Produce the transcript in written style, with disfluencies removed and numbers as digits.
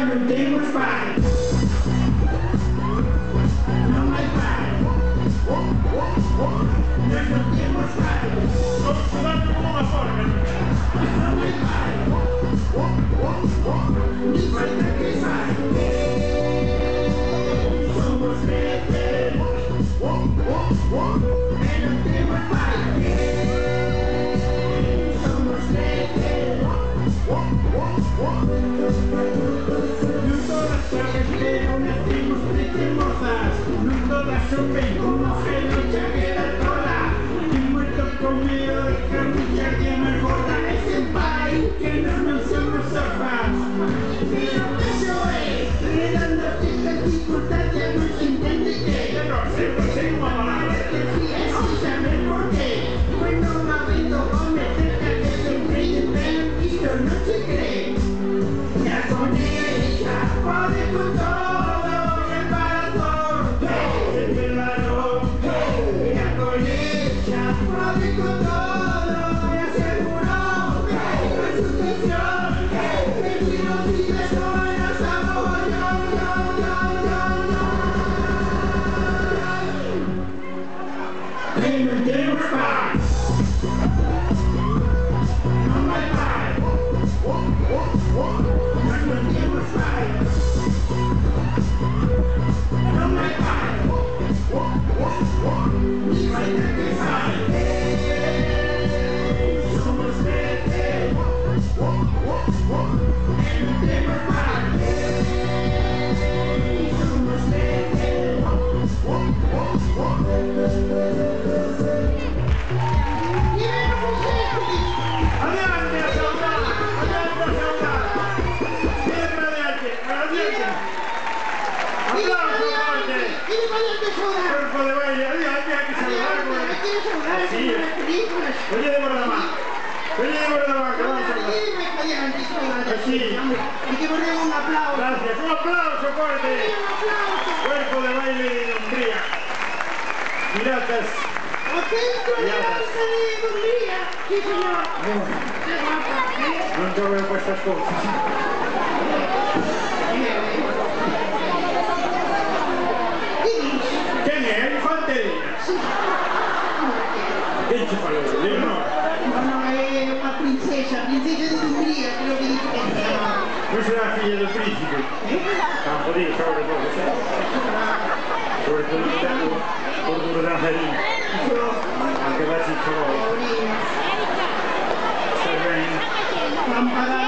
non tengo spine. Non mai fare. Noi non tengo spine. Sto sudando come una forca. Non mai fare. Mi falta che fai. Somos rete. E non tengo spine. Somos rete. No todas saben, pero nacimos preciosos. No todas supen como gelo chaguera toda. Y muerto conmigo de carrucha que me gorda. Es el país que no somos sofás. Pero eso es, redando esta circunstancia no se entiende que yo no sé por qué mamá. Es sin saber por qué. Pues no me ha visto cometer que se creen, pero no se creen. Ya con ella pode con todo, reparador, el velador. Ya con ella pode con todo, me aseguró la sucesión. Que si no sigue soy no sabo yo. No tengo paz. No me paz. No tengo spine. No me paro. Mi falta que fai. Somos rete. E non tengo spine. Somos rete. Adelante a saludar. Adelante a saludar. Siempre adelante. Adelante. Aplauso fuerte. Cuerpo de baile. Adelante, hay que saludar. Sí. Oye, de por la mano. Oye, de por la mano, que vamos a saludar. Así. Un aplauso. Gracias. Un aplauso fuerte. Cuerpo de baile de Hungría. Piratas. Atento a la danza de Hungría. Sí, señor. Non te veo questa cosa. Che ne è? Infanteria. Che ci fa loro? Leonora. No, è una princesa di Hungria, quello che dice che si chiama. Non sei la figlia del principe? Campo di sobre todo, sobre todo cordura danzarín. Anche la cicciolola. Sta bene. Lampada